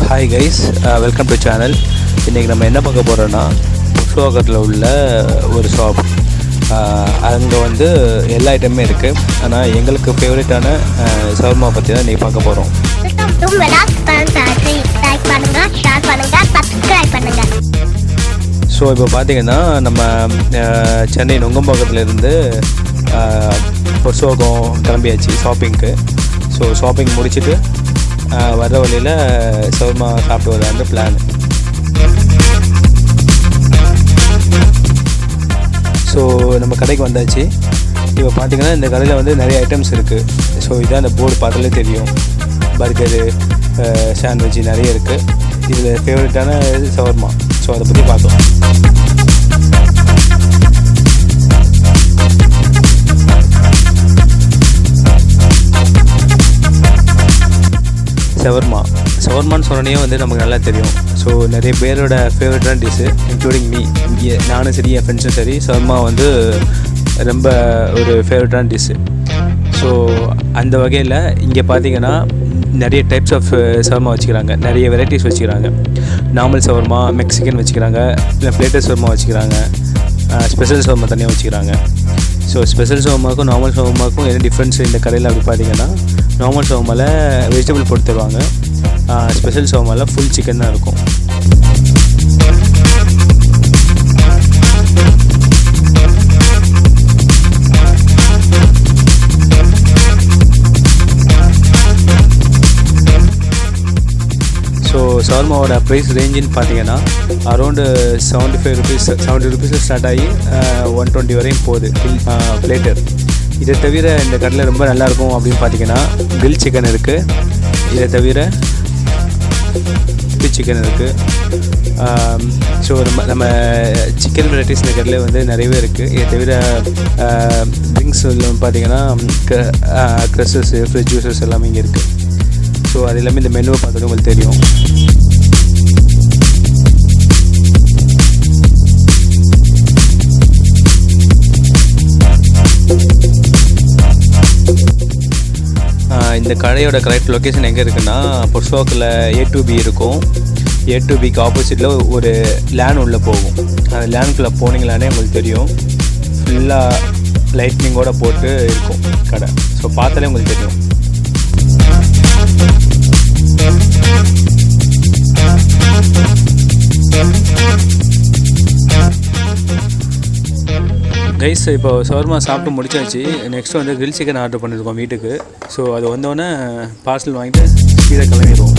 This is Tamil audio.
Hi guys, welcome to channel. இன்றைக்கி நம்ம என்ன பார்க்க போகிறோன்னா, புஷ்வாக்கத்தில் உள்ள ஒரு ஷாப். அங்கே வந்து எல்லா ஐட்டமே இருக்குது. ஆனால் எங்களுக்கு ஃபேவரட்டான ஷவர்மா பற்றி தான் இன்றைக்கி பார்க்க போகிறோம். ஸோ இப்போ பார்த்திங்கன்னா நம்ம சென்னை நுங்கம்பாக்கத்துலேருந்து புர்சவாக்கம் கிளம்பியாச்சு ஷாப்பிங்க்கு. ஸோ ஷாப்பிங் முடிச்சுட்டு வர்ற வழியில் ஷவர்மா சாப்பிட்டு வரலான்னு பிளான். ஸோ நம்ம கடைக்கு வந்தாச்சு. இப்போ பார்த்திங்கன்னா இந்த கடையில் வந்து நிறைய ஐட்டம்ஸ் இருக்குது. ஸோ இதான் அந்த போர்டு பார்த்தாலே தெரியும். பர்கரு, சாண்ட்விட்ச் நிறைய இருக்குது. இதில் ஃபேவரட்டான ஷவர்மா. ஸோ அதை பற்றி பார்த்தோம். ஷவர்மான்னு சொன்னே வந்து நமக்கு நல்லா தெரியும். ஸோ நிறைய பேரோட ஃபேவரட்டான டிஷ்ஷு, இன்க்ளூடிங் மீ. இங்கே நானும் சரி, என் ஃப்ரெண்ட்ஸும் சரி, ஷவர்மா வந்து ரொம்ப ஒரு ஃபேவரட்டான டிஷ்ஷு. ஸோ அந்த வகையில் இங்கே பார்த்திங்கன்னா நிறைய டைப்ஸ் ஆஃப் ஷவர்மா வச்சுக்கிறாங்க. நிறைய வெரைட்டிஸ் வச்சுக்கிறாங்க. நார்மல் ஷவர்மா, மெக்சிகன் வச்சுக்கிறாங்க, இல்லை பிளேட்டர் ஷவர்மா வச்சுக்கிறாங்க, ஸ்பெஷல் ஷவர்மா தனியாக வச்சுக்கிறாங்க. ஸோ ஸ்பெஷல் ஷவர்மாக்கும் நார்மல் ஷவர்மாக்கும் என்ன டிஃப்ரென்ஸ் இந்த கடையில் அப்படி பார்த்திங்கன்னா, நார்மல் ஷவர்மாவில் வெஜிடபிள் போட்டு தருவாங்க. ஸ்பெஷல் ஷவர்மாவில் ஃபுல் சிக்கன் தான் இருக்கும். ஸோ ஷவர்மாவோட ப்ரைஸ் ரேஞ்சுன்னு பார்த்தீங்கன்னா அரௌண்டு 75 ருபீஸ், 70 ருபீஸில் ஸ்டார்ட் ஆகி 120 வரையும் போகுது பிளேட்டர். இதை தவிர இந்த கடையில் ரொம்ப நல்லாயிருக்கும் அப்படின்னு பார்த்தீங்கன்னா கிரில் சிக்கன் இருக்குது. இதை தவிர சிக்கன் இருக்குது. ஸோ நம்ம சிக்கன் வெரைட்டிஸ் இந்த கடையில் வந்து நிறையவே இருக்குது. இதை தவிர ட்ரிங்க்ஸ் பார்த்திங்கன்னா க்ரஷஸ், ஃப்ரெஷ் ஜூஸஸ் எல்லாமே இங்கே இருக்குது. ஸோ அது எல்லாமே இந்த மெனுவை பார்த்தோன்னே உங்களுக்கு தெரியும். இந்த கடையோட கரெக்ட் லொக்கேஷன் எங்கே இருக்குன்னா, புர்சவாக்கில் A2B இருக்கும். A2Bக்கு ஆப்போசிட்டில் ஒரு லேன் உள்ளே போகும். அந்த லேனுக்குள்ளே போனீங்களானே உங்களுக்கு தெரியும். ஃபுல்லாக லைட்னிங்கோடு போட்டு இருக்கும் கடை. ஸோ பார்த்தாலே உங்களுக்கு தெரியும். கைஸ், இப்போ ஷவர்மா சாப்பிட்டு முடிச்சாச்சு. நெக்ஸ்ட்டு வந்து கிரில் சிக்கன் ஆர்டர் பண்ணியிருக்கோம் வீட்டுக்கு. ஸோ அது வந்தோடனே பார்சல் வாங்கிட்டு கீழே கிளம்பிடுவோம்.